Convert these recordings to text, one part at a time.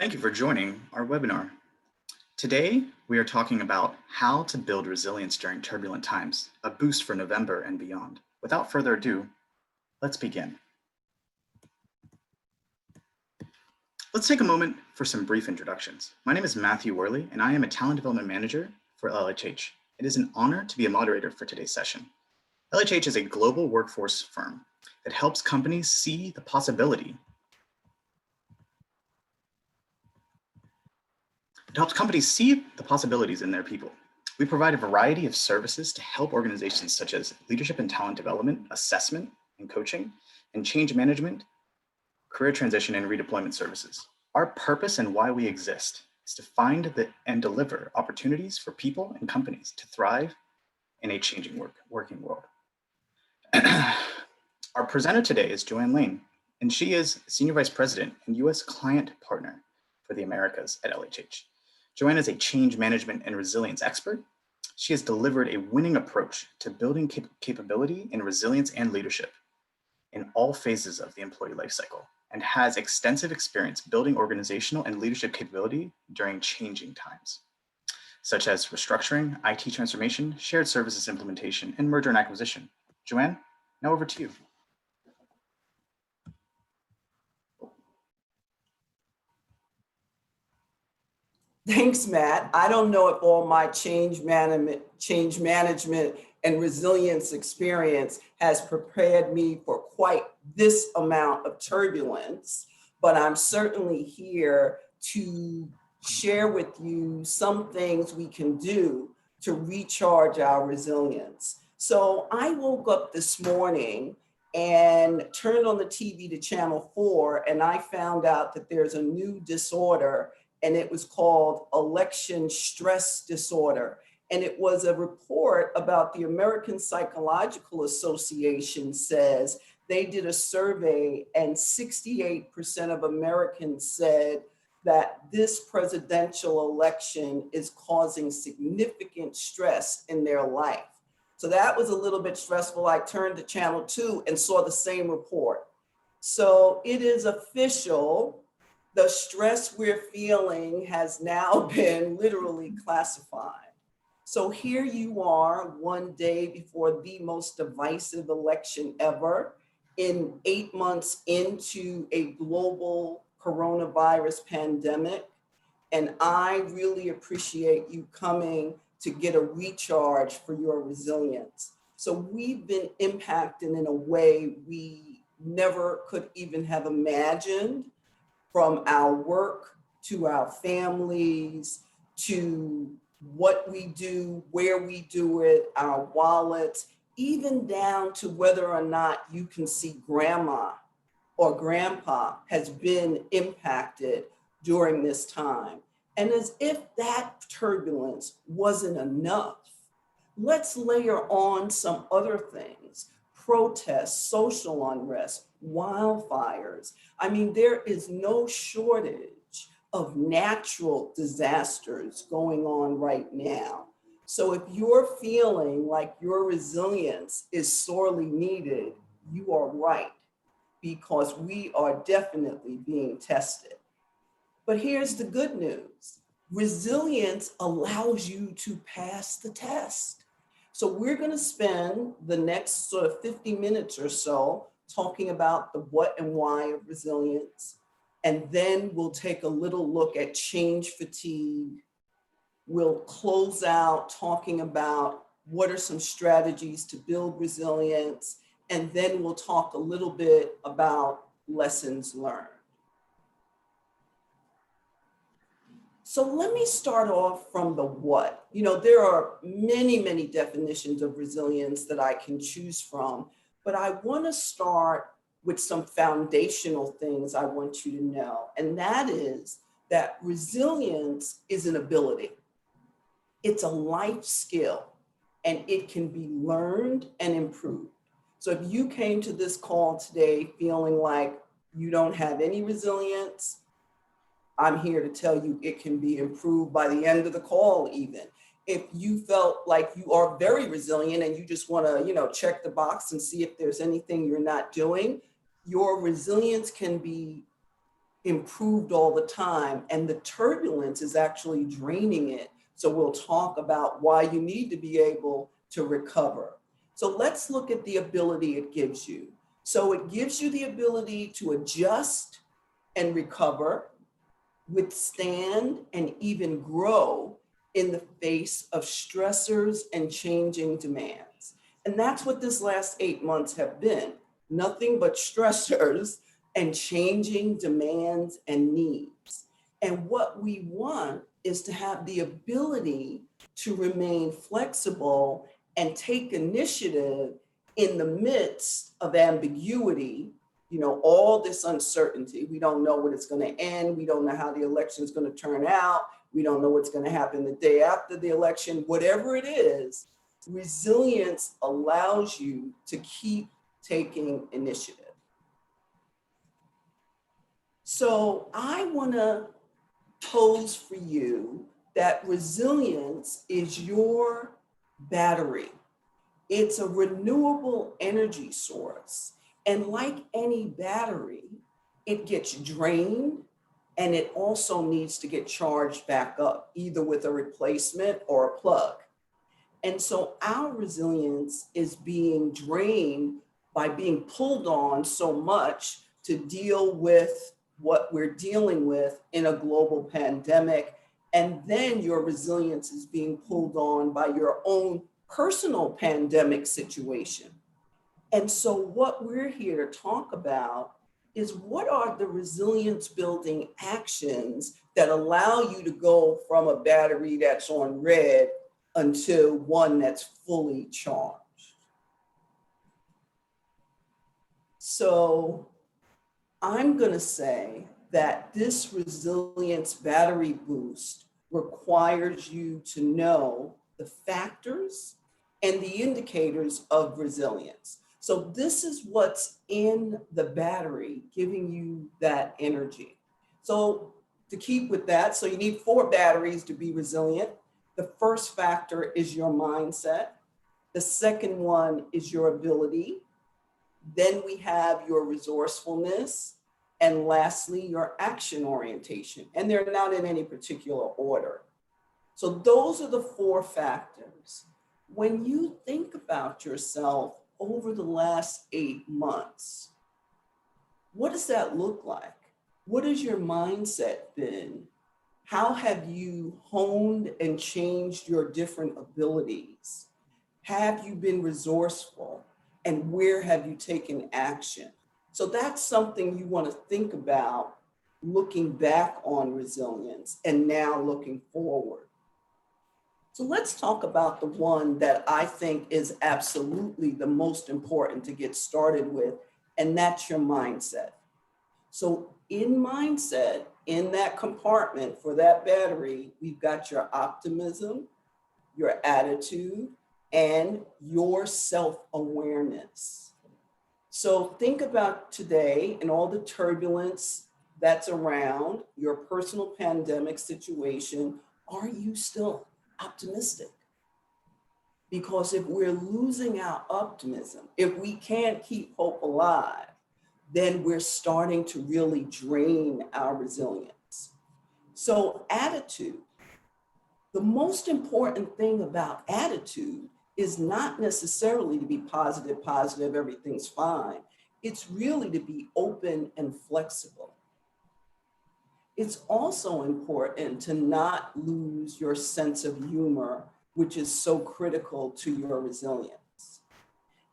Thank you for joining our webinar. Today, we are talking about how to build resilience during turbulent times, a boost for November and beyond. Without further ado, let's begin. Let's take a moment for some brief introductions. My name is Matthew Worley, and I am a Talent Development Manager for LHH. It is an honor to be a moderator for today's session. LHH is a global workforce firm that helps companies see the possibility possibilities in their people. We provide a variety of services to help organizations such as leadership and talent development, assessment and coaching, and change management, career transition, and redeployment services. Our purpose and why we exist is to find and deliver opportunities for people and companies to thrive in a changing working world. Our presenter today is Joanne Layne, and she is Senior Vice President and U.S. Client Partner for the Americas at LHH. Joanne is a change management and resilience expert. She has delivered a winning approach to building capability in resilience and leadership in all phases of the employee lifecycle, and has extensive experience building organizational and leadership capability during changing times, such as restructuring, IT transformation, shared services implementation, and merger and acquisition. Joanne, now over to you. Thanks, Matt. I don't know if all my change management and resilience experience has prepared me for quite this amount of turbulence, but I'm certainly here to share with you some things we can do to recharge our resilience. So I woke up this morning and turned on the TV to channel 4, and I found out that there's a new disorder, and it was called election stress disorder. And it was a report about the American Psychological Association says they did a survey and 68% of Americans said that this presidential election is causing significant stress in their life. So that was a little bit stressful. I turned to channel 2 and saw the same report. So it is official. The stress we're feeling has now been literally classified. So here you are, one day before the most divisive election ever, in 8 months into a global coronavirus pandemic. And I really appreciate you coming to get a recharge for your resilience. So we've been impacted in a way we never could even have imagined, from our work to our families, to what we do, where we do it, our wallets, even down to whether or not you can see grandma or grandpa has been impacted during this time. And as if that turbulence wasn't enough, let's layer on some other things: protests, social unrest, wildfires. I mean, there is no shortage of natural disasters going on right now. So if you're feeling like your resilience is sorely needed, you are right, because we are definitely being tested. But here's the good news. Resilience allows you to pass the test. So we're going to spend the next sort of 50 minutes or so talking about the what and why of resilience. And then we'll take a little look at change fatigue. We'll close out talking about what are some strategies to build resilience. And then we'll talk a little bit about lessons learned. So let me start off from the what. You know, there are many, many definitions of resilience that I can choose from, but I want to start with some foundational things I want you to know. And that is that resilience is an ability. It's a life skill, and it can be learned and improved. So if you came to this call today feeling like you don't have any resilience, I'm here to tell you it can be improved by the end of the call even. If you felt like you are very resilient and you just want to, check the box and see if there's anything you're not doing, your resilience can be improved all the time, and the turbulence is actually draining it. So we'll talk about why you need to be able to recover. So let's look at the ability it gives you. So it gives you the ability to adjust and recover, withstand, and even grow in the face of stressors and changing demands. And that's what this last 8 months have been. Nothing but stressors and changing demands and needs. And what we want is to have the ability to remain flexible and take initiative in the midst of ambiguity, all this uncertainty. We don't know when it's going to end. We don't know how the election is going to turn out. We don't know what's going to happen the day after the election. Whatever it is, resilience allows you to keep taking initiative. So I want to pose for you that resilience is your battery. It's a renewable energy source. And like any battery, it gets drained and it also needs to get charged back up, either with a replacement or a plug. And so our resilience is being drained by being pulled on so much to deal with what we're dealing with in a global pandemic. And then your resilience is being pulled on by your own personal pandemic situation. And so what we're here to talk about is what are the resilience building actions that allow you to go from a battery that's on red until one that's fully charged. So I'm going to say that this resilience battery boost requires you to know the factors and the indicators of resilience. So this is what's in the battery giving you that energy. So to keep with that, so you need 4 batteries to be resilient. The first factor is your mindset. The second one is your ability. Then we have your resourcefulness. And lastly, your action orientation. And they're not in any particular order. So those are the 4 factors. When you think about yourself over the last 8 months, what does that look like? What has your mindset been? How have you honed and changed your different abilities? Have you been resourceful? And where have you taken action? So that's something you want to think about looking back on resilience and now looking forward. So let's talk about the one that I think is absolutely the most important to get started with, and that's your mindset. So in mindset, in that compartment for that battery, we've got your optimism, your attitude, and your self-awareness. So think about today and all the turbulence that's around your personal pandemic situation. Are you still optimistic? Because if we're losing our optimism, if we can't keep hope alive, then we're starting to really drain our resilience. So attitude. The most important thing about attitude is not necessarily to be positive, everything's fine. It's really to be open and flexible. It's also important to not lose your sense of humor, which is so critical to your resilience.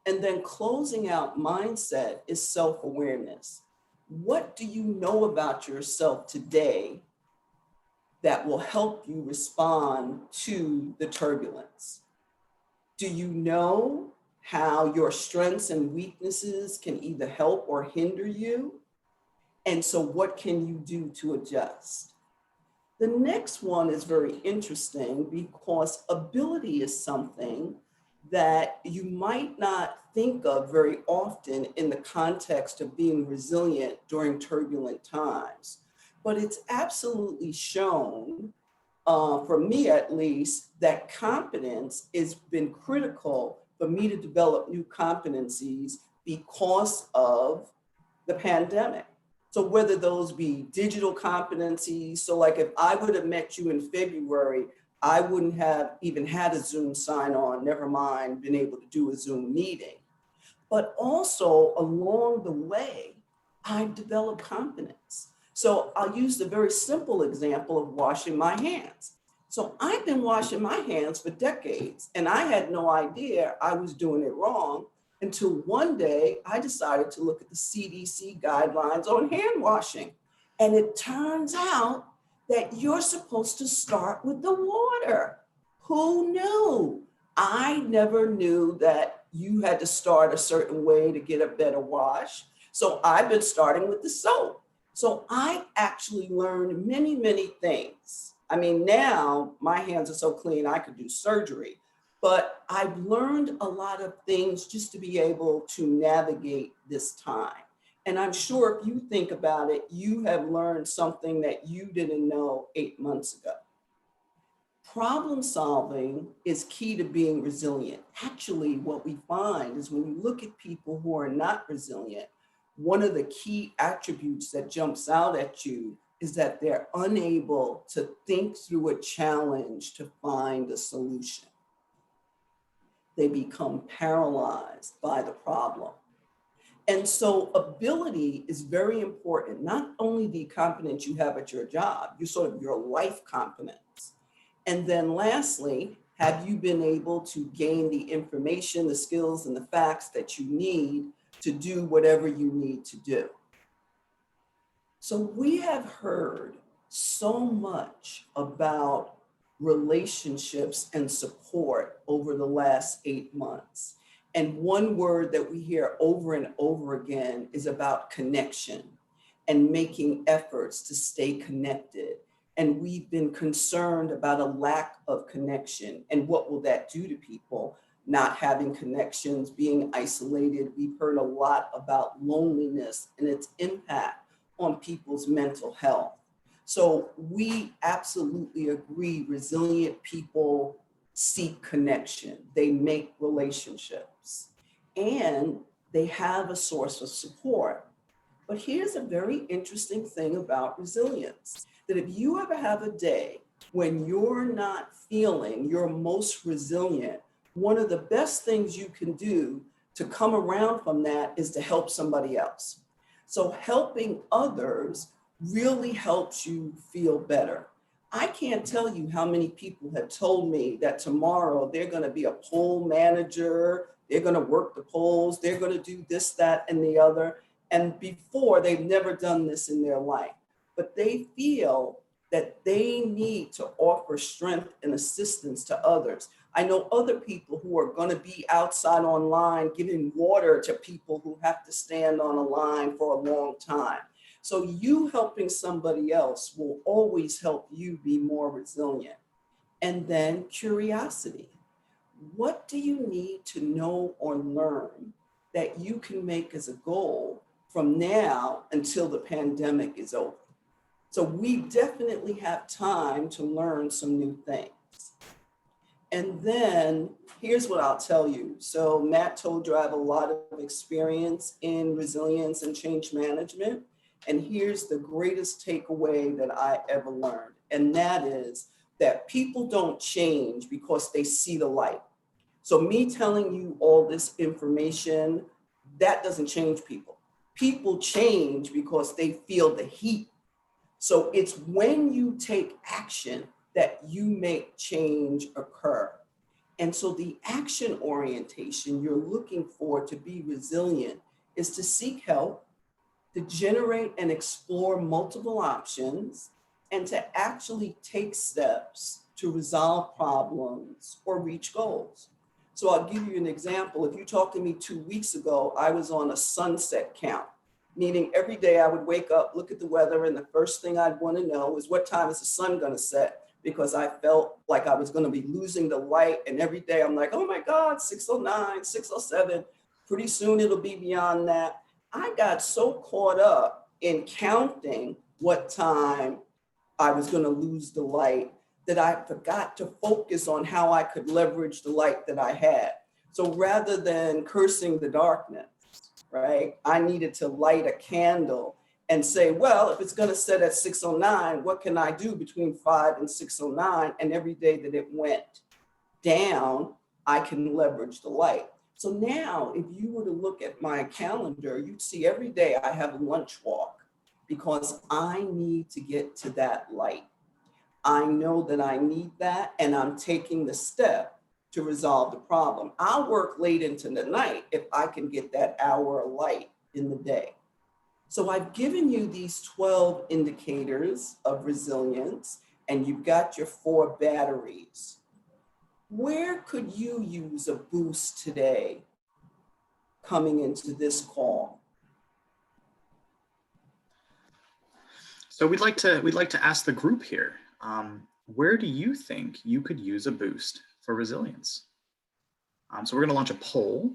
And then closing out mindset is self-awareness. What do you know about yourself today that will help you respond to the turbulence? Do you know how your strengths and weaknesses can either help or hinder you? And so what can you do to adjust? The next one is very interesting because ability is something that you might not think of very often in the context of being resilient during turbulent times. But it's absolutely shown, for me at least, that competence has been critical for me to develop new competencies because of the pandemic. So whether those be digital competencies, so like if I would have met you in February, I wouldn't have even had a Zoom sign on, never mind been able to do a Zoom meeting. But also along the way, I've developed confidence. So I'll use the very simple example of washing my hands. So I've been washing my hands for decades, and I had no idea I was doing it wrong until one day I decided to look at the CDC guidelines on hand washing. And it turns out that you're supposed to start with the water. Who knew? I never knew that you had to start a certain way to get a better wash. So I've been starting with the soap. So I actually learned many, many things. I mean, now my hands are so clean, I could do surgery, but I've learned a lot of things just to be able to navigate this time. And I'm sure if you think about it, you have learned something that you didn't know 8 months ago. Problem solving is key to being resilient. Actually, what we find is when you look at people who are not resilient, one of the key attributes that jumps out at you is that they're unable to think through a challenge to find a solution. They become paralyzed by the problem. And so ability is very important, not only the competence you have at your job, you sort of your life competence. And then lastly, have you been able to gain the information, the skills, and the facts that you need to do whatever you need to do? So we have heard so much about relationships and support over the last 8 months. And one word that we hear over and over again is about connection and making efforts to stay connected. And we've been concerned about a lack of connection. And what will that do to people? Not having connections, being isolated. We've heard a lot about loneliness and its impact on people's mental health. So we absolutely agree, resilient people seek connection. They make relationships and they have a source of support. But here's a very interesting thing about resilience, that if you ever have a day when you're not feeling your most resilient, one of the best things you can do to come around from that is to help somebody else. So helping others really helps you feel better. I can't tell you how many people have told me that tomorrow they're going to be a poll manager, they're going to work the polls, they're going to do this, that, and the other. And before, they've never done this in their life, but they feel that they need to offer strength and assistance to others. I know other people who are going to be outside online giving water to people who have to stand on a line for a long time. So you helping somebody else will always help you be more resilient. And then curiosity. What do you need to know or learn that you can make as a goal from now until the pandemic is over? So we definitely have time to learn some new things. And then here's what I'll tell you. So Matt told you I have a lot of experience in resilience and change management. And here's the greatest takeaway that I ever learned. And that is that people don't change because they see the light. So me telling you all this information, that doesn't change people. People change because they feel the heat. So it's when you take action that you make change occur. And so the action orientation you're looking for to be resilient is to seek help, to generate and explore multiple options, and to actually take steps to resolve problems or reach goals. So I'll give you an example. If you talked to me 2 weeks ago, I was on a sunset count, meaning every day I would wake up, look at the weather, and the first thing I'd want to know is what time is the sun going to set? Because I felt like I was going to be losing the light. And every day I'm like, oh my God, 6:09, 6:07. Pretty soon it'll be beyond that. I got so caught up in counting what time I was going to lose the light that I forgot to focus on how I could leverage the light that I had. So rather than cursing the darkness, right, I needed to light a candle and say, well, if it's going to set at 6:09, what can I do between 5 and 6:09? And every day that it went down, I can leverage the light. So now, if you were to look at my calendar, you'd see every day I have a lunch walk because I need to get to that light. I know that I need that, and I'm taking the step to resolve the problem. I'll work late into the night if I can get that hour of light in the day. So I've given you these 12 indicators of resilience, and you've got your 4 batteries. Where could you use a boost today coming into this call? So we'd like to ask the group here, where do you think you could use a boost for resilience? So we're going to launch a poll.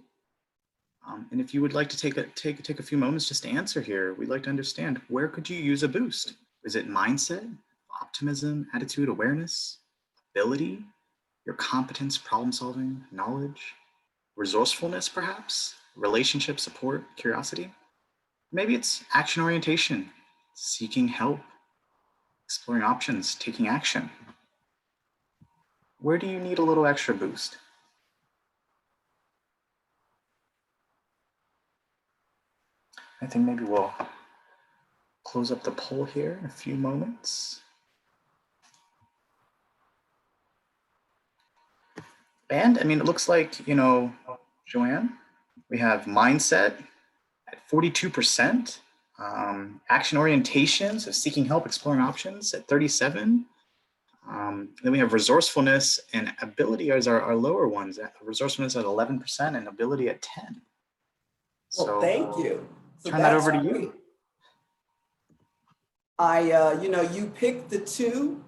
And if you would like to take a few moments just to answer here, we'd like to understand, where could you use a boost? Is it mindset, optimism, attitude, awareness, ability, your competence, problem solving, knowledge, resourcefulness perhaps, relationship support, curiosity? Maybe it's action orientation, seeking help, exploring options, taking action. Where do you need a little extra boost? I think maybe we'll close up the poll here in a few moments. And I mean, it looks like, Joanne, we have mindset at 42%, action orientation, so seeking help, exploring options at 37. Then we have resourcefulness and ability as our lower ones. Resourcefulness at 11% and ability at 10. Well, thank you. So turn that over to you. You picked the 2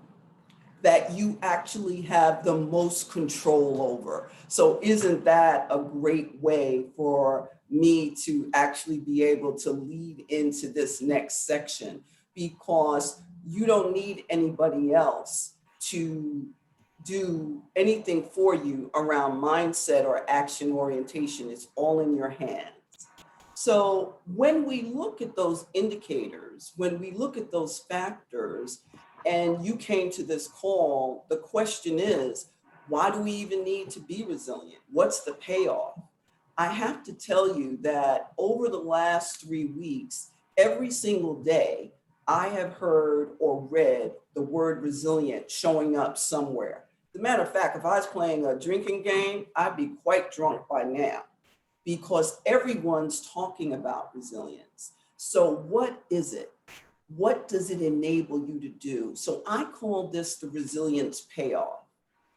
that you actually have the most control over. So isn't that a great way for me to actually be able to lead into this next section? Because you don't need anybody else to do anything for you around mindset or action orientation. It's all in your hands. So when we look at those indicators, when we look at those factors, and you came to this call, the question is, why do we even need to be resilient? What's the payoff? I have to tell you that over the last 3 weeks, every single day, I have heard or read the word resilient showing up somewhere. As a matter of fact, if I was playing a drinking game, I'd be quite drunk by now, because everyone's talking about resilience. So what is it? What does it enable you to do? So I call this the resilience payoff.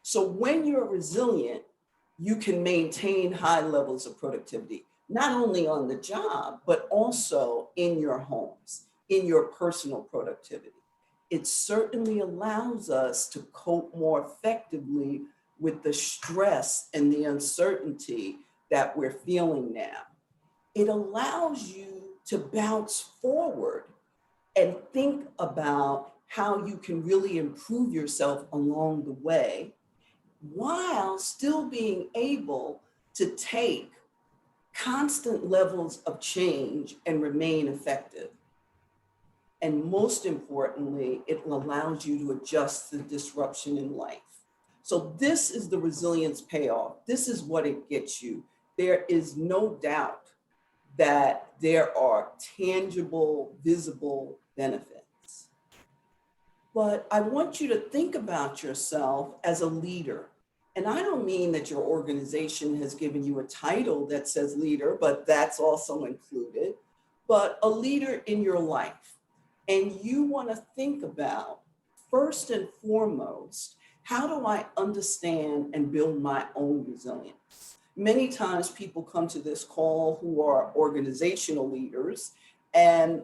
So when you're resilient, you can maintain high levels of productivity, not only on the job, but also in your homes, in your personal productivity. It certainly allows us to cope more effectively with the stress and the uncertainty that we're feeling now. It allows you to bounce forward and think about how you can really improve yourself along the way, while still being able to take constant levels of change and remain effective. And most importantly, it allows you to adjust to disruption in life. So this is the resilience payoff. This is what it gets you. There is no doubt that there are tangible, visible benefits. But I want you to think about yourself as a leader. And I don't mean that your organization has given you a title that says leader, but that's also included, but a leader in your life. And you want to think about, first and foremost, how do I understand and build my own resilience? Many times people come to this call who are organizational leaders, and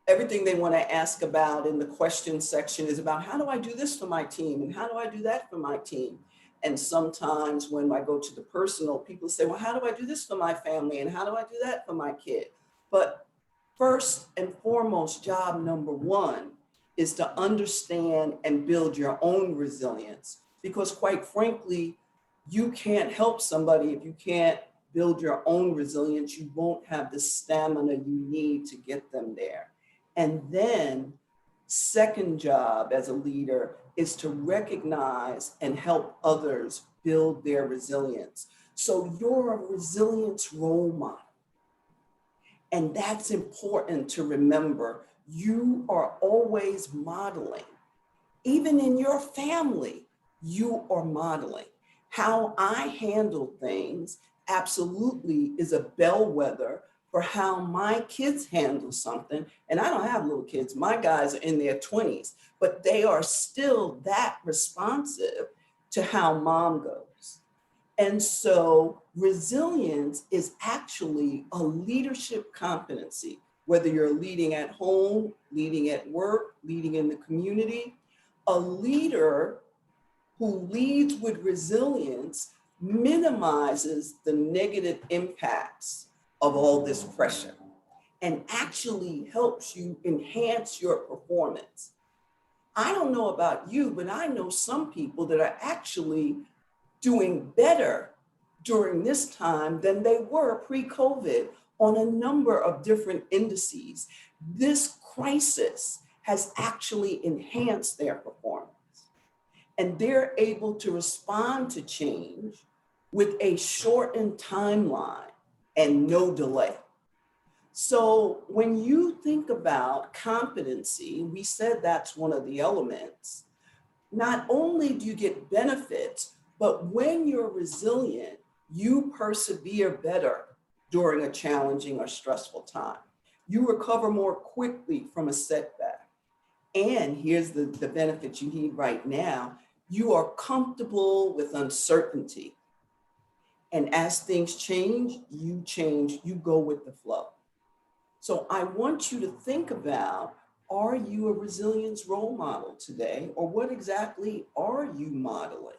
everything they want to ask about in the question section is about, how do I do this for my team? And how do I do that for my team? And sometimes when I go to the personal, people say, well, how do I do this for my family? And how do I do that for my kid? But first and foremost, job number 1 is to understand and build your own resilience. Because quite frankly, you can't help somebody if you can't build your own resilience. You won't have the stamina you need to get them there. And then second job as a leader is to recognize and help others build their resilience. So you're a resilience role model. And that's important to remember. You are always modeling. Even in your family, you are modeling. How I handle things absolutely is a bellwether for how my kids handle something. And I don't have little kids. My guys are in their 20s, but they are still that responsive to how mom goes. And so resilience is actually a leadership competency, whether you're leading at home, leading at work, leading in the community. A leader who leads with resilience minimizes the negative impacts of all this pressure and actually helps you enhance your performance. I don't know about you, but I know some people that are actually doing better during this time than they were pre-COVID on a number of different indices. This crisis has actually enhanced their performance, and they're able to respond to change with a shortened timeline and no delay. So when you think about competency, we said that's one of the elements. Not only do you get benefits, but when you're resilient, you persevere better during a challenging or stressful time. You recover more quickly from a setback. And here's the benefit you need right now. You are comfortable with uncertainty. And as things change, you go with the flow. So I want you to think about, are you a resilience role model today? Or what exactly are you modeling?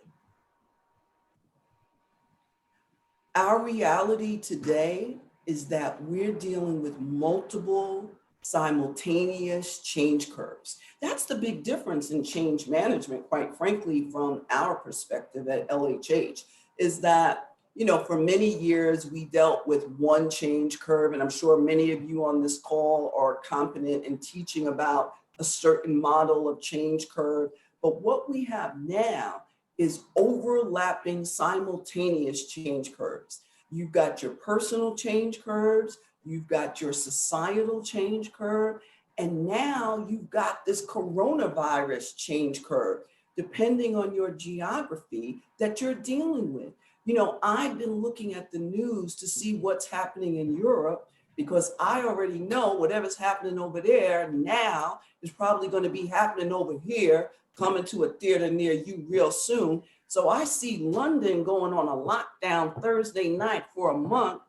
Our reality today is that we're dealing with multiple simultaneous change curves. That's the big difference in change management, quite frankly, from our perspective at LHH, is that, for many years we dealt with one change curve, and I'm sure many of you on this call are competent in teaching about a certain model of change curve. But what we have now is overlapping simultaneous change curves. You've got your personal change curves, you've got your societal change curve, and now you've got this coronavirus change curve, depending on your geography that you're dealing with. I've been looking at the news to see what's happening in Europe, because I already know whatever's happening over there now is probably going to be happening over here, coming to a theater near you real soon. So I see London going on a lockdown Thursday night for a month.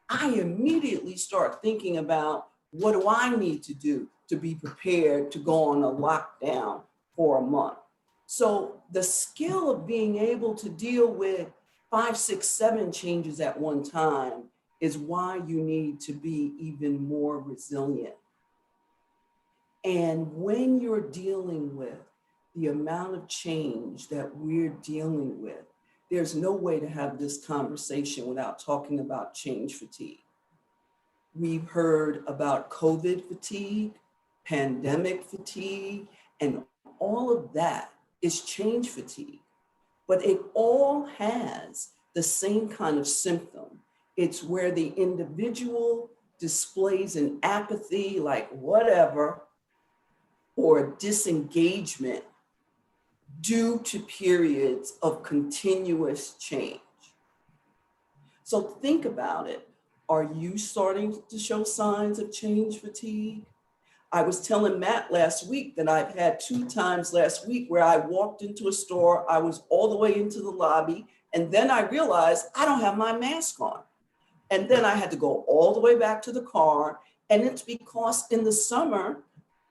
I immediately start thinking about, what do I need to do to be prepared to go on a lockdown for a month? So the skill of being able to deal with 5, 6, 7 changes at one time is why you need to be even more resilient. And when you're dealing with the amount of change that we're dealing with, there's no way to have this conversation without talking about change fatigue. We've heard about COVID fatigue, pandemic fatigue, and all of that is change fatigue. But it all has the same kind of symptom. It's where the individual displays an apathy, like whatever, or disengagement due to periods of continuous change. So think about it. Are you starting to show signs of change fatigue? I was telling Matt last week that I've had 2 times last week where I walked into a store, I was all the way into the lobby, and then I realized I don't have my mask on. And then I had to go all the way back to the car. And it's because in the summer,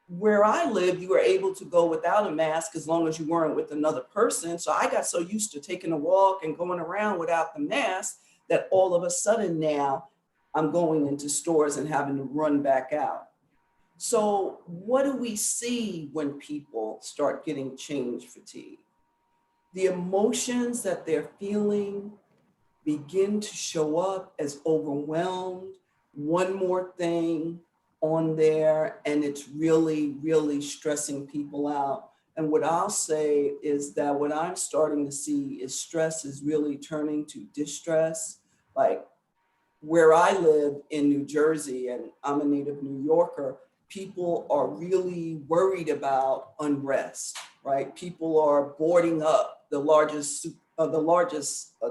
where I live, you were able to go without a mask as long as you weren't with another person. So I got so used to taking a walk and going around without the mask that all of a sudden now I'm going into stores and having to run back out. So what do we see when people start getting change fatigue? The emotions that they're feeling begin to show up as overwhelmed, one more thing, on there, and it's really, really stressing people out. And what I'll say is that what I'm starting to see is stress is really turning to distress. Like where I live in New Jersey, and I'm a native New Yorker, people are really worried about unrest, right? People are boarding up the largest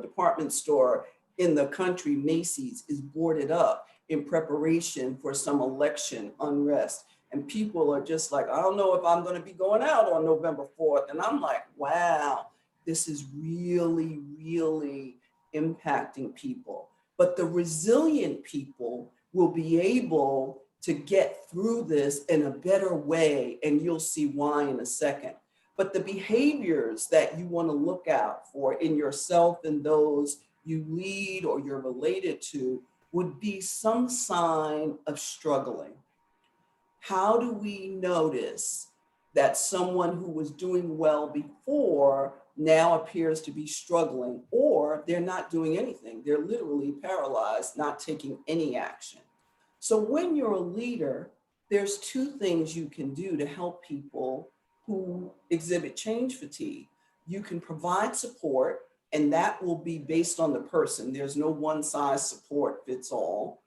department store in the country, Macy's, is boarded up in preparation for some election unrest. And people are just like, I don't know if I'm going to be going out on November 4th. And I'm like, wow, this is really, really impacting people. But the resilient people will be able to get through this in a better way. And you'll see why in a second. But the behaviors that you want to look out for in yourself and those you lead or you're related to would be some sign of struggling. How do we notice that someone who was doing well before now appears to be struggling, or they're not doing anything? They're literally paralyzed, not taking any action. So when you're a leader, there's two things you can do to help people who exhibit change fatigue. You can provide support, and that will be based on the person. There's no one size support fits all.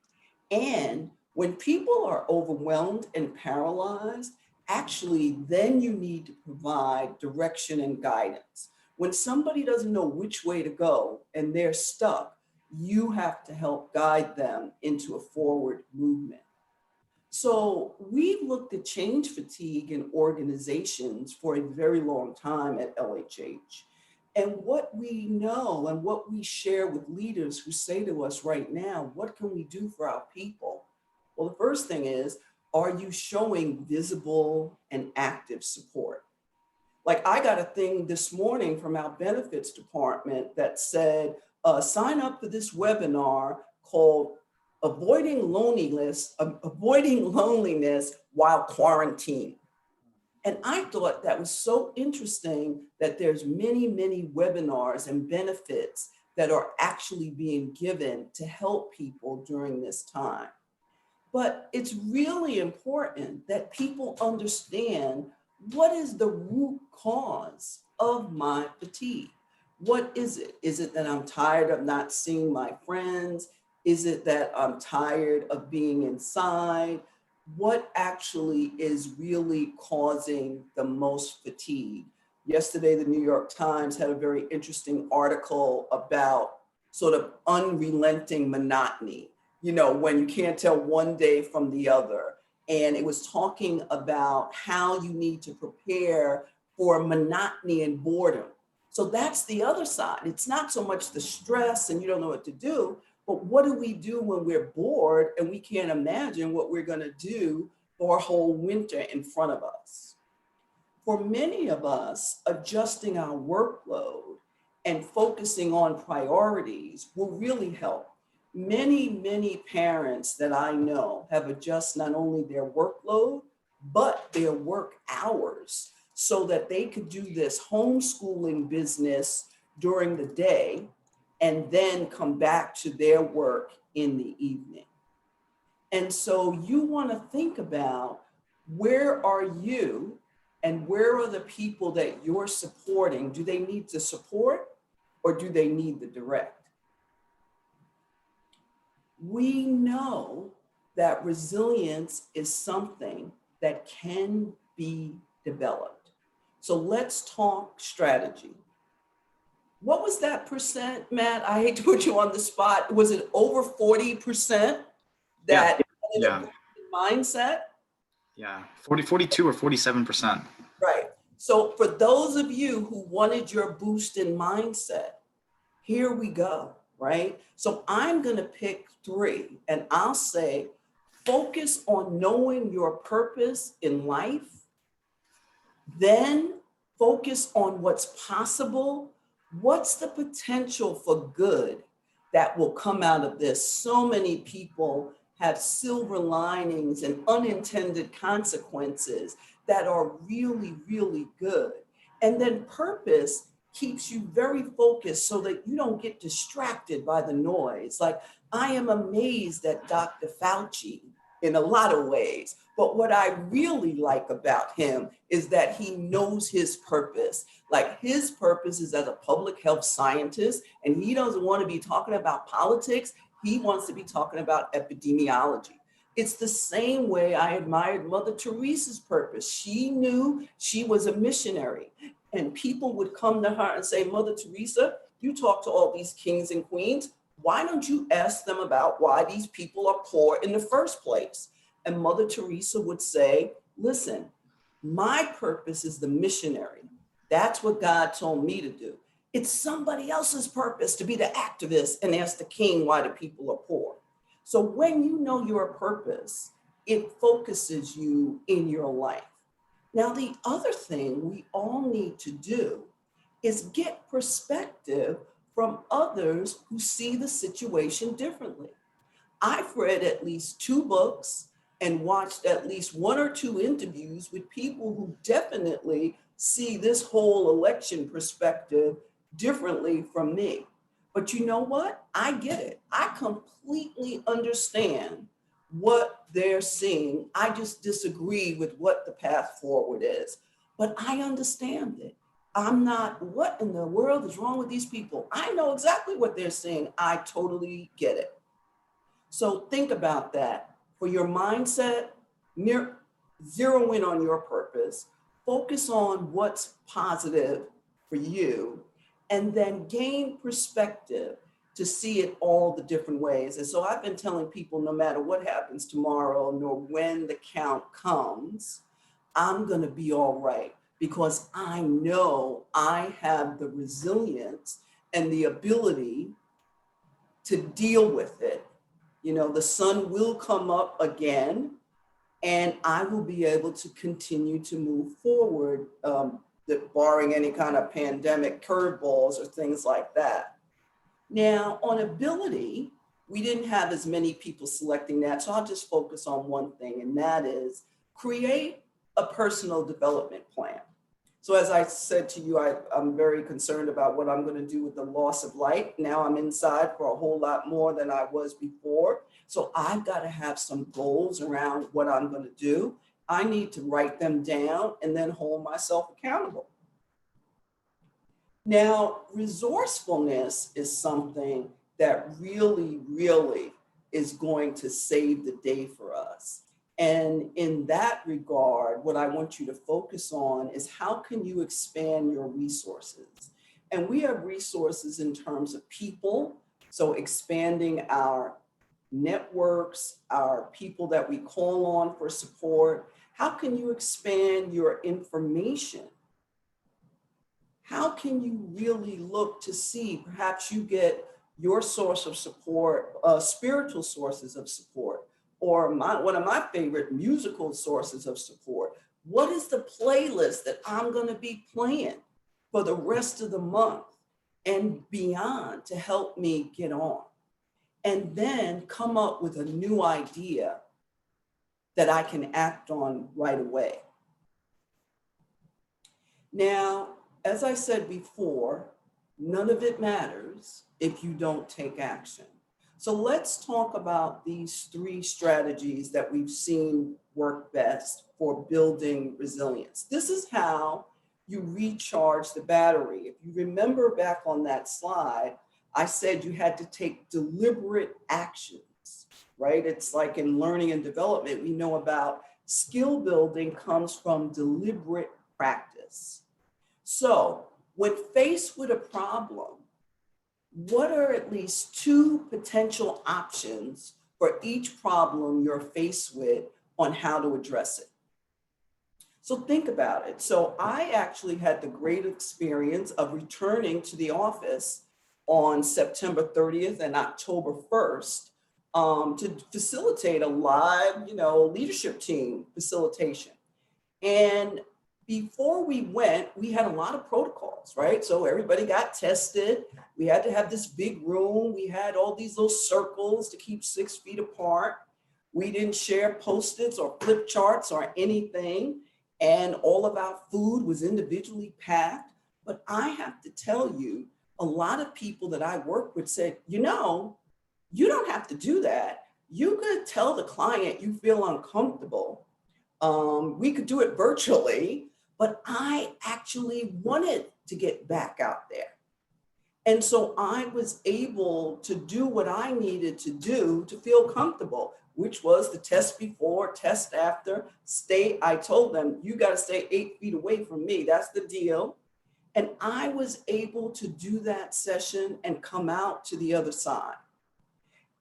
And when people are overwhelmed and paralyzed, actually, then you need to provide direction and guidance. When somebody doesn't know which way to go and they're stuck, you have to help guide them into a forward movement. So we've looked at change fatigue in organizations for a very long time at LHH. And what we know and what we share with leaders who say to us right now, what can we do for our people? Well, the first thing is, are you showing visible and active support? Like I got a thing this morning from our benefits department that said, sign up for this webinar called avoiding loneliness while quarantined. And I thought that was so interesting that there's many, many webinars and benefits that are actually being given to help people during this time. But it's really important that people understand, what is the root cause of my fatigue? What is it? Is it that I'm tired of not seeing my friends? Is it that I'm tired of being inside? What actually is really causing the most fatigue? Yesterday, the New York Times had a very interesting article about sort of unrelenting monotony, you know, when you can't tell one day from the other. And it was talking about how you need to prepare for monotony and boredom. So that's the other side. It's not so much the stress and you don't know what to do, but what do we do when we're bored and we can't imagine what we're going to do for a whole winter in front of us? For many of us, adjusting our workload and focusing on priorities will really help. Many, many parents that I know have adjusted not only their workload, but their work hours so that they could do this homeschooling business during the day and then come back to their work in the evening. And so you want to think about, where are you and where are the people that you're supporting? Do they need the support or do they need the direct? We know that resilience is something that can be developed. So let's talk strategy. What was that percent, Matt? I hate to put you on the spot. Was it over 40% that yeah. mindset? Yeah, 42 or 47%. Right. So for those of you who wanted your boost in mindset, here we go, right? So I'm going to pick 3 and I'll say, focus on knowing your purpose in life, then focus on what's possible. What's the potential for good that will come out of this? So many people have silver linings and unintended consequences that are really, really good. And then purpose keeps you very focused so that you don't get distracted by the noise. Like, I am amazed at Dr. Fauci in a lot of ways. But what I really like about him is that he knows his purpose. Like his purpose is as a public health scientist, and he doesn't want to be talking about politics. He wants to be talking about epidemiology. It's the same way I admired Mother Teresa's purpose. She knew she was a missionary, and people would come to her and say, Mother Teresa, you talk to all these kings and queens. Why don't you ask them about why these people are poor in the first place? And Mother Teresa would say, listen, my purpose is the missionary. That's what God told me to do. It's somebody else's purpose to be the activist and ask the king why the people are poor. So when you know your purpose, it focuses you in your life. Now, the other thing we all need to do is get perspective from others who see the situation differently. I've read at least 2 books and watched at least 1 or 2 interviews with people who definitely see this whole election perspective differently from me. But you know what? I get it. I completely understand what they're seeing. I just disagree with what the path forward is. But I understand it. I'm not, what in the world is wrong with these people? I know exactly what they're saying. I totally get it. So think about that. For your mindset, zero in on your purpose, focus on what's positive for you, and then gain perspective to see it all the different ways. And so I've been telling people, no matter what happens tomorrow, nor when the count comes, I'm gonna be all right, because I know I have the resilience and the ability to deal with it. You know, the sun will come up again, and I will be able to continue to move forward, barring any kind of pandemic curveballs or things like that. Now, on ability, we didn't have as many people selecting that, so I'll just focus on one thing, and that is create a personal development plan. So as I said to you, I'm very concerned about what I'm going to do with the loss of light. Now I'm inside for a whole lot more than I was before. So I've got to have some goals around what I'm going to do. I need to write them down and then hold myself accountable. Now, resourcefulness is something that really, really is going to save the day for us. And in that regard, what I want you to focus on is how can you expand your resources? And we have resources in terms of people. So expanding our networks, our people that we call on for support. How can you expand your information? How can you really look to see, perhaps you get your source of support, spiritual sources of support, or one of my favorite musical sources of support. What is the playlist that I'm going to be playing for the rest of the month and beyond to help me get on? And then come up with a new idea that I can act on right away. Now, as I said before, none of it matters if you don't take action. So let's talk about these 3 strategies that we've seen work best for building resilience. This is how you recharge the battery. If you remember back on that slide, I said you had to take deliberate actions, right? It's like in learning and development, we know about skill building comes from deliberate practice. So when faced with a problem, what are at least 2 potential options for each problem you're faced with on how to address it? So think about it. So I actually had the great experience of returning to the office on September 30th and October 1st to facilitate a live, leadership team facilitation. And before we went, we had a lot of protocols, right? So everybody got tested. We had to have this big room. We had all these little circles to keep 6 feet apart. We didn't share Post-its or flip charts or anything. And all of our food was individually packed. But I have to tell you, a lot of people that I work with said, you don't have to do that. You could tell the client you feel uncomfortable. We could do it virtually, but I actually wanted to get back out there. And so I was able to do what I needed to do to feel comfortable, which was the test before, test after, stay. I told them, you got to stay 8 feet away from me. That's the deal. And I was able to do that session and come out to the other side.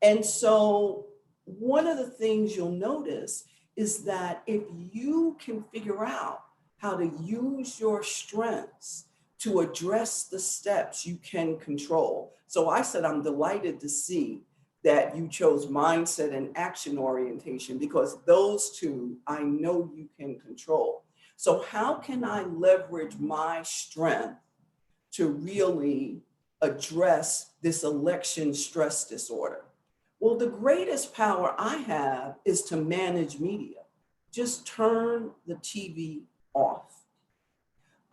And so one of the things you'll notice is that if you can figure out how to use your strengths to address the steps you can control. So I said, I'm delighted to see that you chose mindset and action orientation, because those two I know you can control. So how can I leverage my strength to really address this election stress disorder? Well, the greatest power I have is to manage media. Just turn the TV off.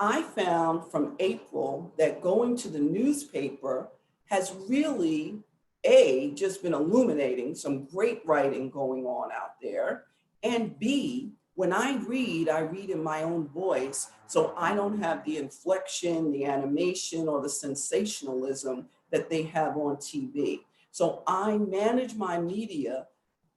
I found from April that going to the newspaper has really, A, just been illuminating some great writing going on out there. And B, when I read in my own voice, so I don't have the inflection, the animation, or the sensationalism that they have on TV. So I manage my media.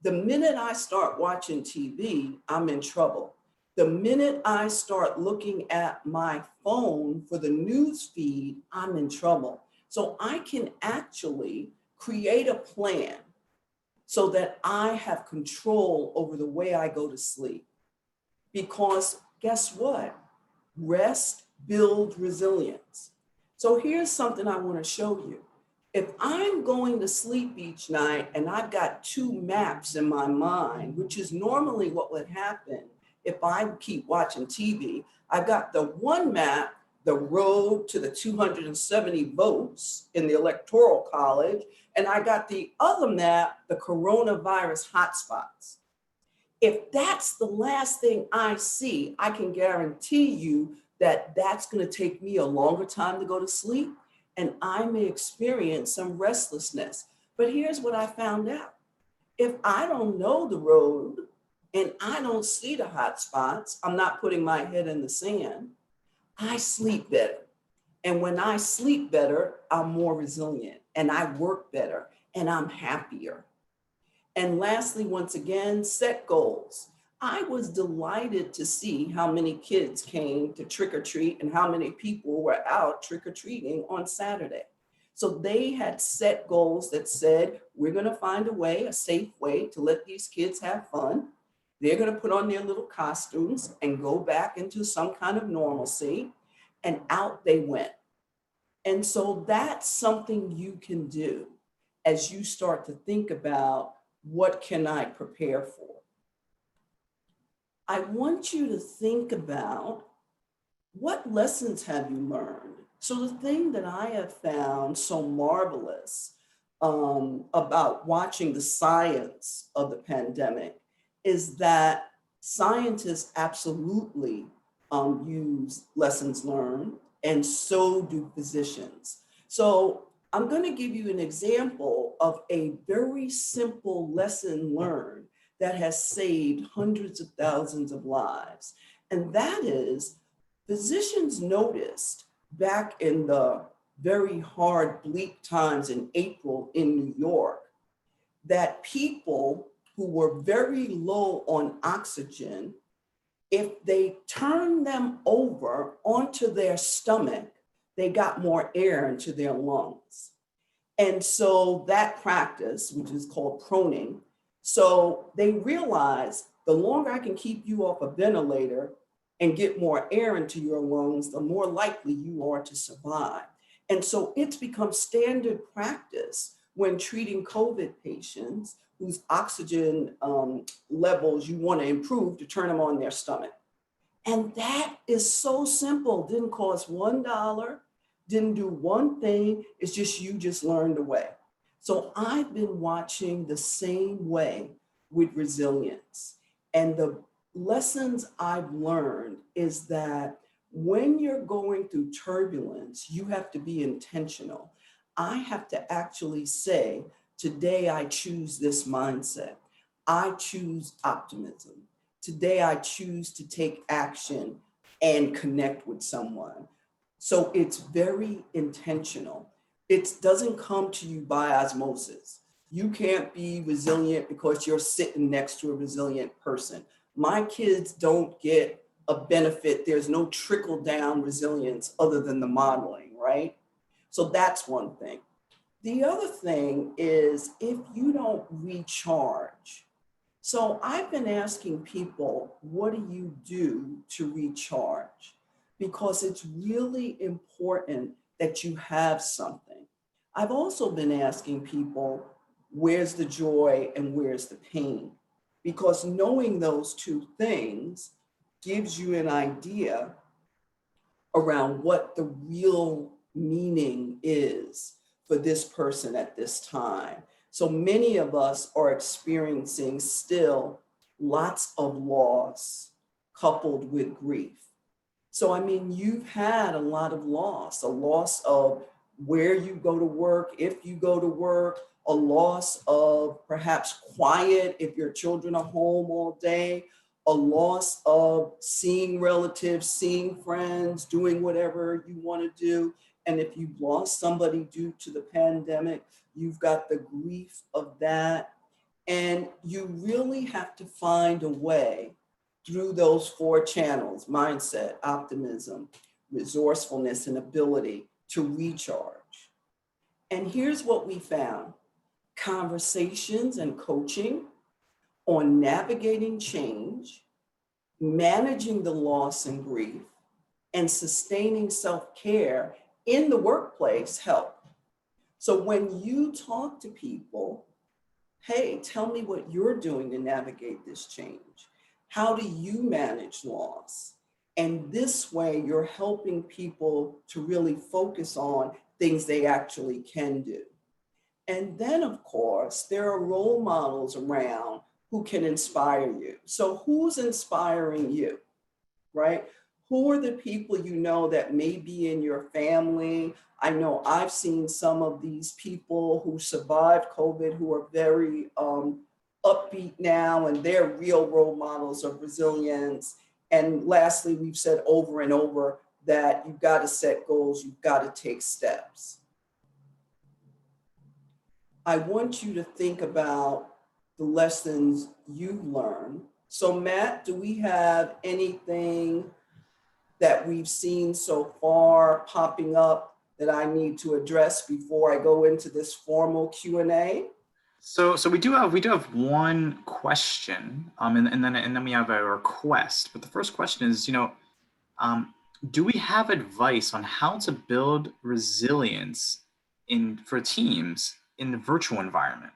The minute I start watching TV, I'm in trouble. The minute I start looking at my phone for the news feed, I'm in trouble. So I can actually create a plan so that I have control over the way I go to sleep. Because guess what? Rest builds resilience. So here's something I want to show you. If I'm going to sleep each night and I've got two maps in my mind, which is normally what would happen if I keep watching TV, I've got the one map, the road to the 270 votes in the Electoral College, and I got the other map, the coronavirus hotspots. If that's the last thing I see, I can guarantee you that that's going to take me a longer time to go to sleep, and I may experience some restlessness. But here's what I found out. If I don't know the road and I don't see the hot spots, I'm not putting my head in the sand, I sleep better. And when I sleep better, I'm more resilient and I work better and I'm happier. And lastly, once again, set goals. I was delighted to see how many kids came to trick or treat and how many people were out trick or treating on Saturday. So they had set goals that said, we're going to find a way, a safe way to let these kids have fun. They're going to put on their little costumes and go back into some kind of normalcy. And out they went. And so that's something you can do as you start to think about, what can I prepare for? I want you to think about, what lessons have you learned? So the thing that I have found so marvelous about watching the science of the pandemic is that scientists absolutely use lessons learned, and so do physicians. So I'm going to give you an example of a very simple lesson learned that has saved hundreds of thousands of lives. And that is, physicians noticed back in the very hard, bleak times in April in New York, that people who were very low on oxygen, if they turned them over onto their stomach, they got more air into their lungs. And so that practice, which is called proning, so they realized the longer I can keep you off a ventilator and get more air into your lungs, the more likely you are to survive. And so it's become standard practice when treating COVID patients whose oxygen levels you want to improve, to turn them on their stomach. And that is so simple, didn't cost $1, didn't do one thing, it's just you just learned a way. So I've been watching the same way with resilience. And the lessons I've learned is that when you're going through turbulence, you have to be intentional. I have to actually say, Today, I choose this mindset. I choose optimism. Today, I choose to take action and connect with someone. So it's very intentional. It doesn't come to you by osmosis. You can't be resilient because you're sitting next to a resilient person. My kids don't get a benefit. There's no trickle down resilience other than the modeling, right? So that's one thing. The other thing is if you don't recharge. So I've been asking people, what do you do to recharge? Because it's really important that you have something. I've also been asking people, where's the joy and where's the pain? Because knowing those two things gives you an idea around what the real meaning is for this person at this time. So many of us are experiencing still lots of loss coupled with grief. So, I mean, you've had a lot of loss, a loss of where you go to work, if you go to work, a loss of perhaps quiet if your children are home all day, a loss of seeing relatives, seeing friends, doing whatever you want to do. And if you've lost somebody due to the pandemic, you've got the grief of that. And you really have to find a way through those four channels: mindset, optimism, resourcefulness, and ability to recharge. And here's what we found: conversations and coaching on navigating change, managing the loss and grief, and sustaining self-care in the workplace help. So when you talk to people, hey, tell me what you're doing to navigate this change. How do you manage loss? And this way, you're helping people to really focus on things they actually can do. And then, of course, there are role models around who can inspire you. So, who's inspiring you, right? Who are the people you know that may be in your family? I know I've seen some of these people who survived COVID who are very upbeat now, and they're real role models of resilience. And lastly, we've said over and over that you've got to set goals, you've got to take steps. I want you to think about the lessons you learned. So, Matt, do we have anything that we've seen so far popping up that I need to address before I go into this formal Q&A? So we do have one question, and then we have a request. But the first question is, do we have advice on how to build resilience for teams in the virtual environment?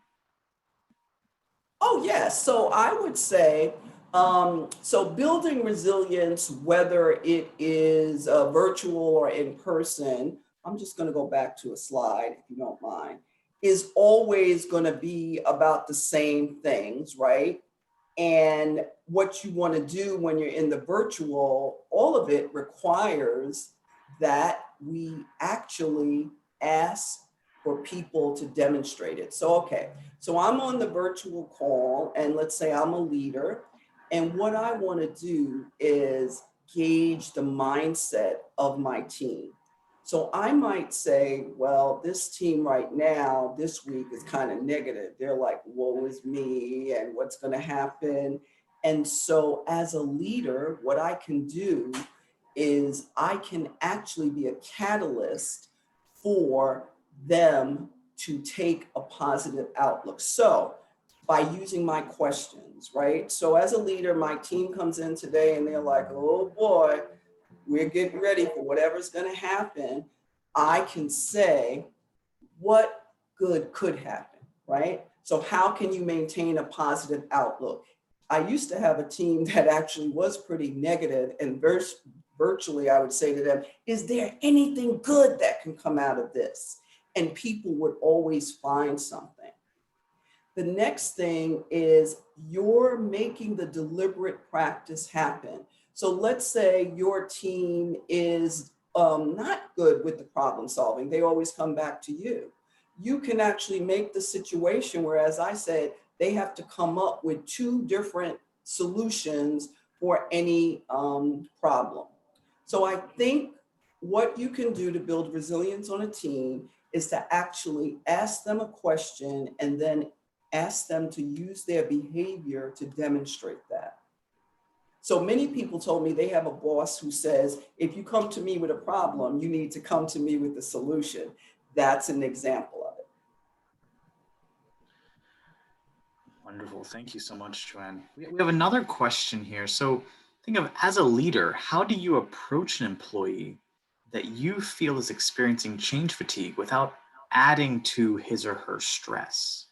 Oh, yes. So I would say, so building resilience, whether it is virtual or in person, I'm just going to go back to a slide if you don't mind, is always going to be about the same things, right? And what you want to do when you're in the virtual, all of it requires that we actually ask for people to demonstrate it. So, okay, so I'm on the virtual call, and let's say I'm a leader. And what I want to do is gauge the mindset of my team. So I might say, well, this team right now, this week is kind of negative. They're like, woe is me, and what's going to happen? And so as a leader, what I can do is I can actually be a catalyst for them to take a positive outlook. So by using my questions, right? So as a leader, my team comes in today and they're like, oh boy, we're getting ready for whatever's going to happen. I can say, what good could happen, right? So how can you maintain a positive outlook? I used to have a team that actually was pretty negative, and virtually I would say to them, is there anything good that can come out of this? And people would always find something. The next thing is you're making the deliberate practice happen. So let's say your team is not good with the problem solving. They always come back to you. you can actually make the situation where, as I said, they have to come up with two different solutions for any problem. So I think what you can do to build resilience on a team is to actually ask them a question and then ask them to use their behavior to demonstrate that. So many people told me they have a boss who says, if you come to me with a problem, you need to come to me with a solution. That's an example of it. Wonderful. Thank you so much, Joanne. We have another question here. So think of, as a leader, how do you approach an employee that you feel is experiencing change fatigue without adding to his or her stress?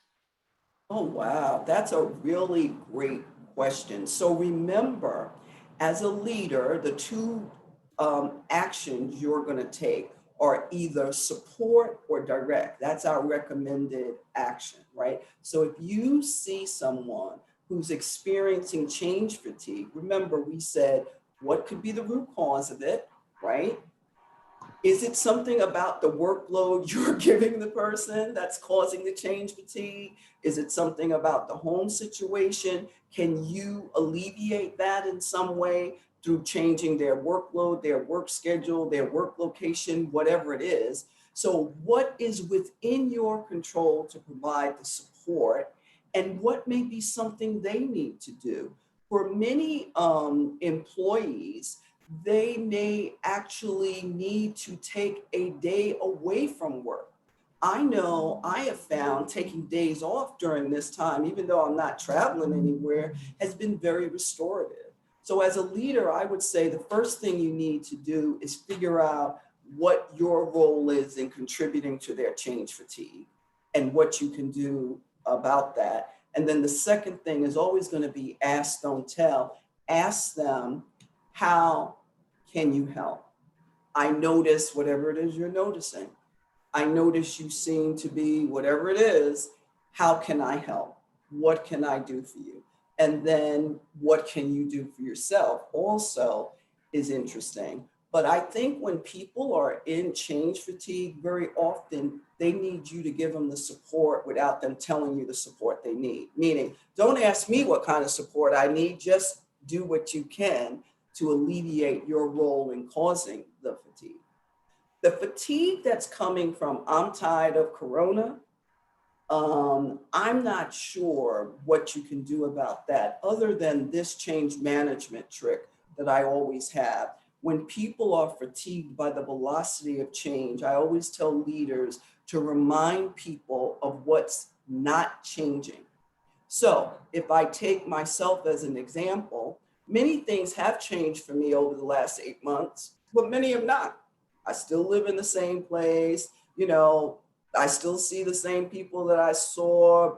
Oh, wow. That's a really great question. So remember, as a leader, the two actions you're going to take are either support or direct. That's our recommended action, right? So if you see someone who's experiencing change fatigue, remember we said, what could be the root cause of it, right? Is it something about the workload you're giving the person that's causing the change fatigue? Is it something about the home situation? Can you alleviate that in some way through changing their workload, their work schedule, their work location, whatever it is? So what is within your control to provide the support, and what may be something they need to do? For many employees, they may actually need to take a day away from work. I know I have found taking days off during this time, even though I'm not traveling anywhere, has been very restorative. So as a leader, I would say the first thing you need to do is figure out what your role is in contributing to their change fatigue and what you can do about that. And then the second thing is always going to be ask, don't tell. Ask them, how can you help? I notice whatever it is you're noticing. I notice you seem to be whatever it is. How can I help? What can I do for you? And then what can you do for yourself also is interesting. But I think when people are in change fatigue, very often they need you to give them the support without them telling you the support they need. Meaning, don't ask me what kind of support I need, just do what you can to alleviate your role in causing the fatigue. The fatigue that's coming from, I'm tired of Corona, I'm not sure what you can do about that other than this change management trick that I always have. When people are fatigued by the velocity of change, I always tell leaders to remind people of what's not changing. So if I take myself as an example, many things have changed for me over the last 8 months, but many have not. I still live in the same place. I still see the same people that I saw.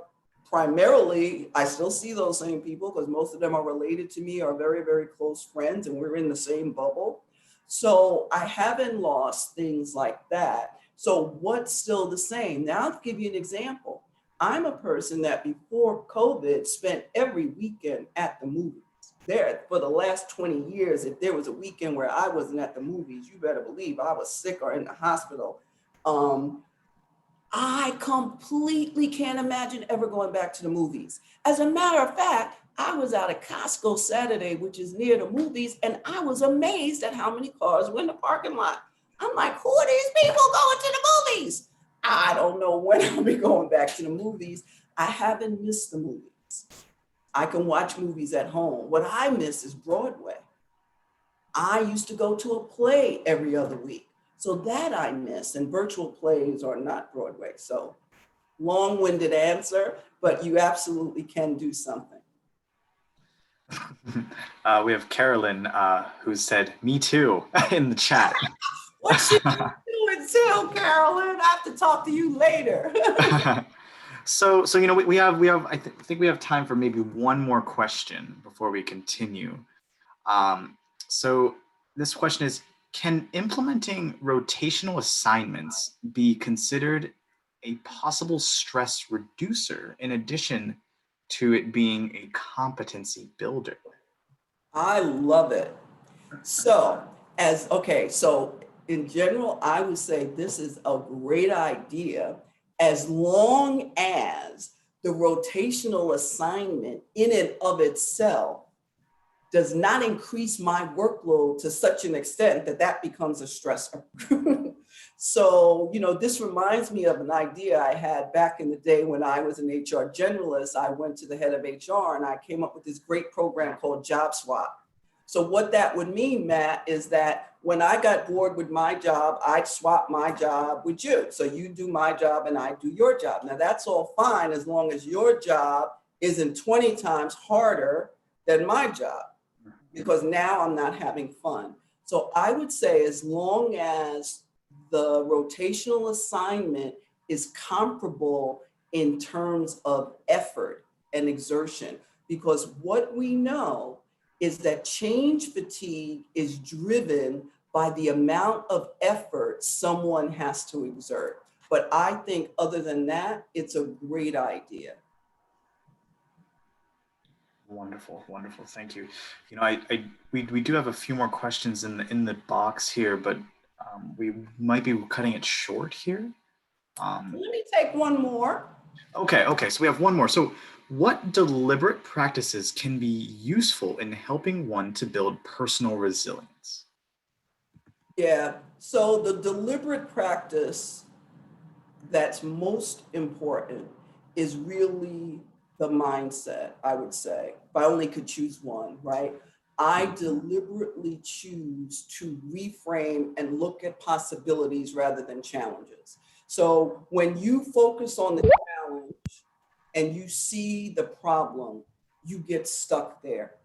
Primarily, I still see those same people because most of them are related to me, are very, very close friends, and we're in the same bubble. So I haven't lost things like that. So what's still the same? Now I'll give you an example. I'm a person that before COVID spent every weekend at the movies. There, for the last 20 years, if there was a weekend where I wasn't at the movies, you better believe I was sick or in the hospital. I completely can't imagine ever going back to the movies. As a matter of fact, I was out at Costco Saturday, which is near the movies, and I was amazed at how many cars were in the parking lot. I'm like, who are these people going to the movies? I don't know when I'll be going back to the movies. I haven't missed the movies. I can watch movies at home. What I miss is Broadway. I used to go to a play every other week. So that I miss, and virtual plays are not Broadway. So long-winded answer, but you absolutely can do something. We have Carolyn who said, me too, in the chat. What you doing too, Carolyn? I have to talk to you later. So we have I think we have time for maybe one more question before we continue. So this question is, can implementing rotational assignments be considered a possible stress reducer in addition to it being a competency builder? I love it. So so in general, I would say this is a great idea as long as the rotational assignment in and of itself does not increase my workload to such an extent that that becomes a stressor. So, this reminds me of an idea I had back in the day when I was an HR generalist. I went to the head of HR and I came up with this great program called Job Swap. So what that would mean, Matt, is that when I got bored with my job, I'd swap my job with you. So you do my job and I do your job. Now that's all fine as long as your job isn't 20 times harder than my job, because now I'm not having fun. So I would say as long as the rotational assignment is comparable in terms of effort and exertion, because what we know is that change fatigue is driven by the amount of effort someone has to exert. But I think other than that, it's a great idea. Wonderful, wonderful. Thank you. We do have a few more questions in the box here, but we might be cutting it short here. Let me take one more. Okay. So we have one more. So, what deliberate practices can be useful in helping one to build personal resilience? Yeah. So the deliberate practice that's most important is really the mindset, I would say. If I only could choose one, right? I deliberately choose to reframe and look at possibilities rather than challenges. So when you focus on the challenge and you see the problem, you get stuck there.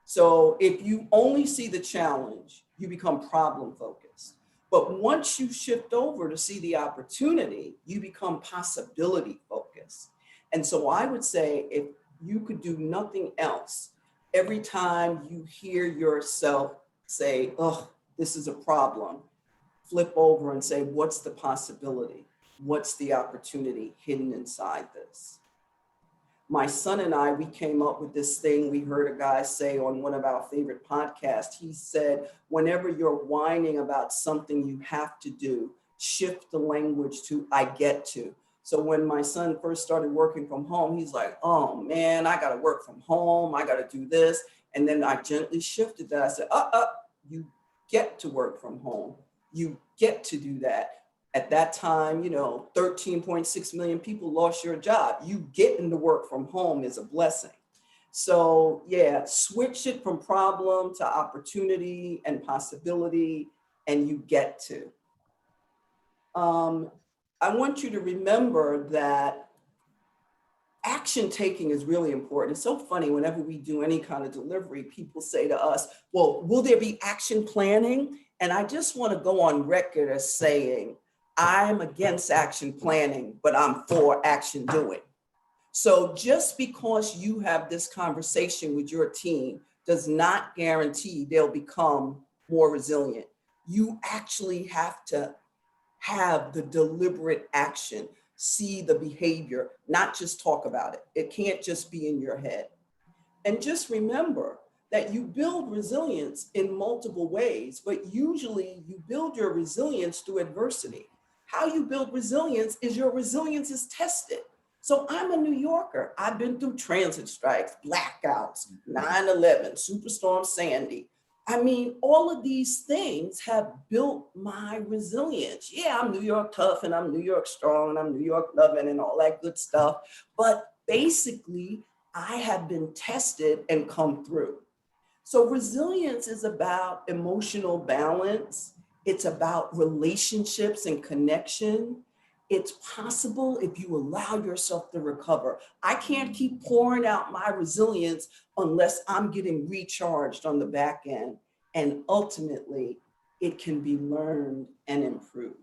So if you only see the challenge, you become problem focused. But once you shift over to see the opportunity, you become possibility focused. And so I would say if you could do nothing else, every time you hear yourself say, oh, this is a problem, flip over and say, what's the possibility? What's the opportunity hidden inside this? My son and I, we came up with this thing we heard a guy say on one of our favorite podcasts. He said, whenever you're whining about something you have to do, shift the language to I get to. So when my son first started working from home, he's like, oh man, I got to work from home. I got to do this. And then I gently shifted that. I said, you get to work from home. You get to do that. At that time, 13.6 million people lost your job. You getting to work from home is a blessing. So yeah, switch it from problem to opportunity and possibility, and you get to. I want you to remember that action taking is really important. It's so funny, whenever we do any kind of delivery, people say to us, well, will there be action planning? And I just want to go on record as saying, I'm against action planning, but I'm for action doing. So just because you have this conversation with your team does not guarantee they'll become more resilient. You actually have to have the deliberate action, see the behavior, not just talk about it. It can't just be in your head. And just remember that you build resilience in multiple ways, but usually you build your resilience through adversity. How you build resilience is your resilience is tested. So I'm a New Yorker. I've been through transit strikes, blackouts, 9/11, Superstorm Sandy. I mean, all of these things have built my resilience. Yeah, I'm New York tough and I'm New York strong and I'm New York loving and all that good stuff. But basically, I have been tested and come through. So resilience is about emotional balance. It's about relationships and connection. It's possible if you allow yourself to recover. I can't keep pouring out my resilience unless I'm getting recharged on the back end. And ultimately, it can be learned and improved.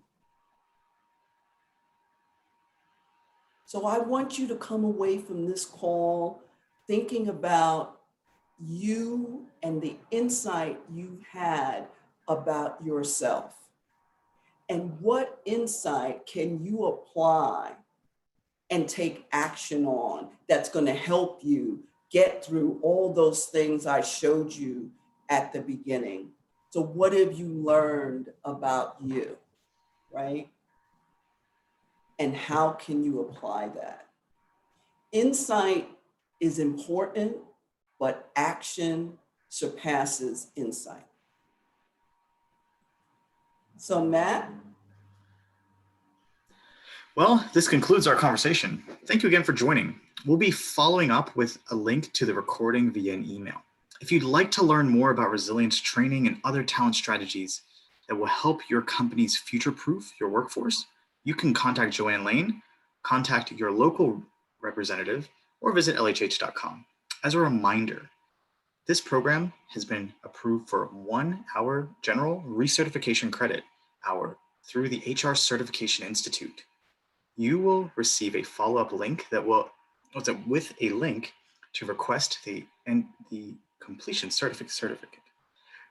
So I want you to come away from this call thinking about you and the insight you've had about yourself. And what insight can you apply and take action on that's going to help you get through all those things I showed you at the beginning? So what have you learned about you, right? and how can you apply that? Insight is important, but action surpasses insight. So Matt? Well, this concludes our conversation. Thank you again for joining. We'll be following up with a link to the recording via an email. If you'd like to learn more about resilience training and other talent strategies that will help your companies future-proof your workforce, you can contact Joanne Layne, contact your local representative, or visit lhh.com. As a reminder, this program has been approved for 1 hour general recertification credit hour through the HR Certification Institute. You will receive a follow-up link with a link to request the completion certificate.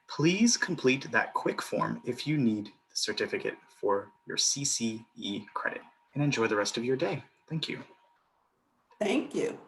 Please complete that quick form if you need the certificate for your CCE credit, and enjoy the rest of your day. Thank you. Thank you.